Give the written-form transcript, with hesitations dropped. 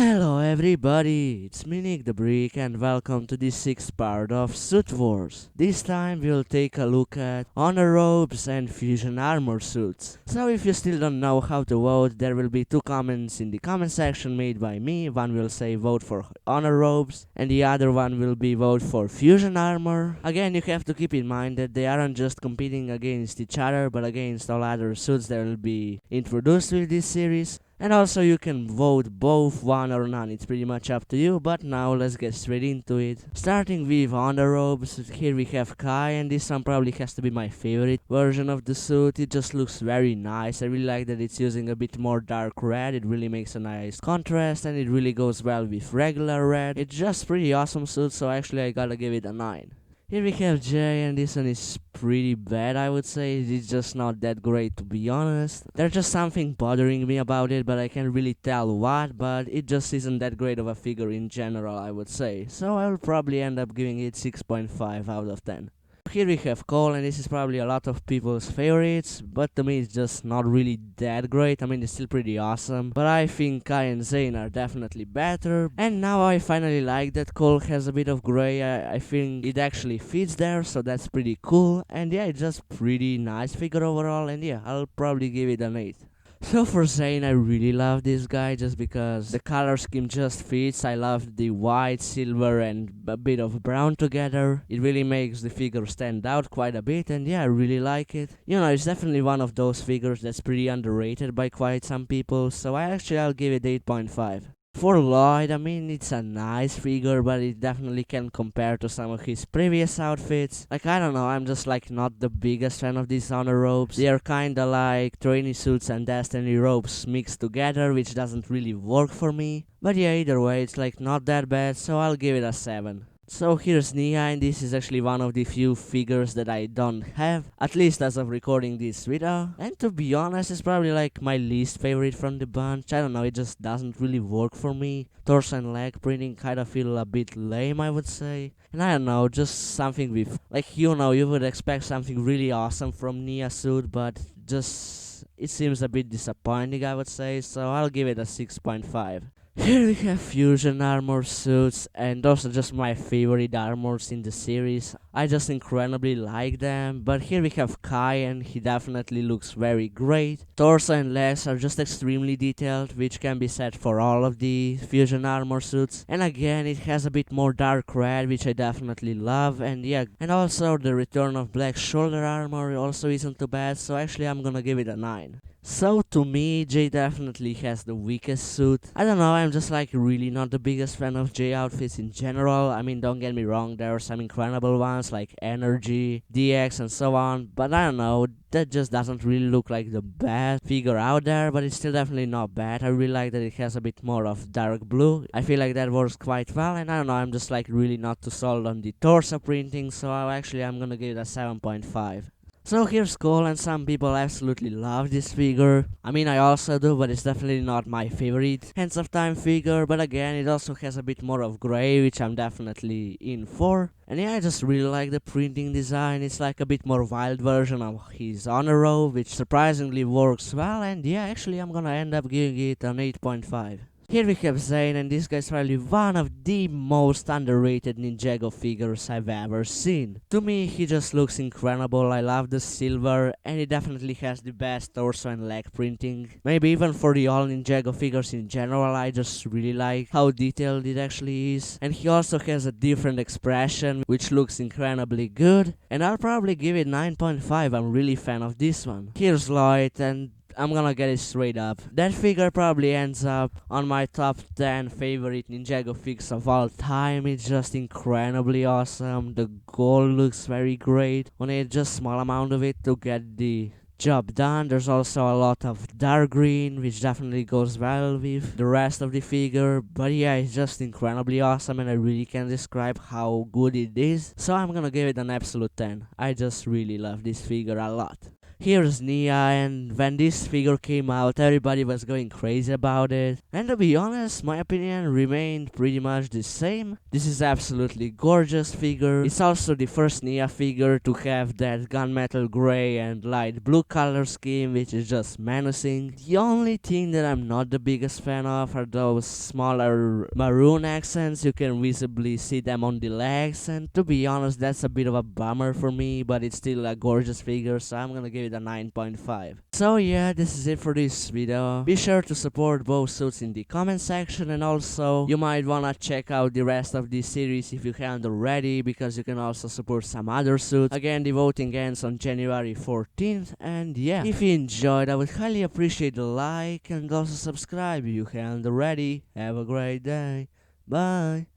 Hello everybody, it's me Nick the Brick and welcome to the sixth part of Suit Wars. This time we'll take a look at honor robes and fusion armor suits. So if you still don't know how to vote, there will be two comments in the comment section made by me. One will say vote for honor robes and the other one will be vote for fusion armor. Again, you have to keep in mind that they aren't just competing against each other but against all other suits that will be introduced with this series. And also you can vote both one or none, it's pretty much up to you, but now let's get straight into it. Starting with honor robes, here we have Kai, and this one probably has to be my favorite version of the suit. It just looks very nice. I really like that it's using a bit more dark red, it really makes a nice contrast and it really goes well with regular red. It's just pretty awesome suit, so actually I gotta give it a 9. Here we have Jay, and this one is pretty bad, I would say. It's just not that great, to be honest. There's just something bothering me about it, but I can't really tell what, but it just isn't that great of a figure in general, I would say. So I'll probably end up giving it 6.5 out of 10. Here we have Cole, and this is probably a lot of people's favorites, but to me it's just not really that great. I mean, it's still pretty awesome, but I think Kai and Zayn are definitely better. And now I finally like that Cole has a bit of gray. I think it actually fits there, so that's pretty cool. And yeah, it's just pretty nice figure overall, and yeah, I'll probably give it an 8. So for Zayn, I really love this guy just because the color scheme just fits. I love the white, silver and a bit of brown together. It really makes the figure stand out quite a bit, and yeah, I really like it. You know, it's definitely one of those figures that's pretty underrated by quite some people, so I'll give it 8.5. For Lloyd, I mean, it's a nice figure, but it definitely can compare to some of his previous outfits. Like, I don't know, I'm just like not the biggest fan of these honor robes. They are kinda like trainee suits and destiny robes mixed together, which doesn't really work for me. But yeah, either way, it's like not that bad, so I'll give it a 7. So here's Nia, and this is actually one of the few figures that I don't have, at least as of recording this video. And to be honest, it's probably like my least favorite from the bunch. I don't know, it just doesn't really work for me. Torso and leg printing kinda feel a bit lame, I would say. And I don't know, just something with, like, you know, you would expect something really awesome from Nia suit, but just, it seems a bit disappointing, I would say, so I'll give it a 6.5. Here we have fusion armor suits, and those are just my favorite armors in the series. I just incredibly like them, but here we have Kai, and he definitely looks very great. Torso and legs are just extremely detailed, which can be said for all of the fusion armor suits. And again, it has a bit more dark red, which I definitely love, and yeah, and also the return of black shoulder armor also isn't too bad, so actually I'm gonna give it a 9. So to me, Jay definitely has the weakest suit. I don't know, I'm just like really not the biggest fan of Jay outfits in general. I mean, don't get me wrong, there are some incredible ones like Energy, DX and so on, but I don't know, that just doesn't really look like the best figure out there, but it's still definitely not bad. I really like that it has a bit more of dark blue. I feel like that works quite well, and I don't know, I'm just like really not too sold on the torso printing, so I'm gonna give it a 7.5. So here's Cole, and some people absolutely love this figure. I mean, I also do, but it's definitely not my favorite Hands of Time figure, but again, it also has a bit more of grey, which I'm definitely in for. And yeah, I just really like the printing design. It's like a bit more wild version of his honor robe, which surprisingly works well, and yeah, actually I'm gonna end up giving it an 8.5. Here we have Zayn, and this guy's probably one of the most underrated Ninjago figures I've ever seen. To me, he just looks incredible. I love the silver, and he definitely has the best torso and leg printing. Maybe even for the all Ninjago figures in general, I just really like how detailed it actually is. And he also has a different expression, which looks incredibly good. And I'll probably give it 9.5, I'm really fan of this one. Here's Lloyd, and I'm gonna get it straight up. That figure probably ends up on my top 10 favorite Ninjago figures of all time. It's just incredibly awesome. The gold looks very great. Only just small amount of it to get the job done. There's also a lot of dark green, which definitely goes well with the rest of the figure. But yeah, it's just incredibly awesome, and I really can't describe how good it is. So I'm gonna give it an absolute 10. I just really love this figure a lot. here's Nia, and when this figure came out, everybody was going crazy about it. And to be honest, my opinion remained pretty much the same. This is absolutely gorgeous figure. It's also the first Nia figure to have that gunmetal gray and light blue color scheme, which is just menacing. The only thing that I'm not the biggest fan of are those smaller maroon accents. You can visibly see them on the legs, and to be honest, that's a bit of a bummer for me, but it's still a gorgeous figure, so I'm gonna give it a 9.5. So yeah, this is it for this video. Be sure to support both suits in the comment section, and also you might wanna check out the rest of this series if you haven't already, because you can also support some other suits. Again, the voting ends on January 14th, and yeah, if you enjoyed, I would highly appreciate a like and also subscribe if you haven't already. Have a great day. Bye.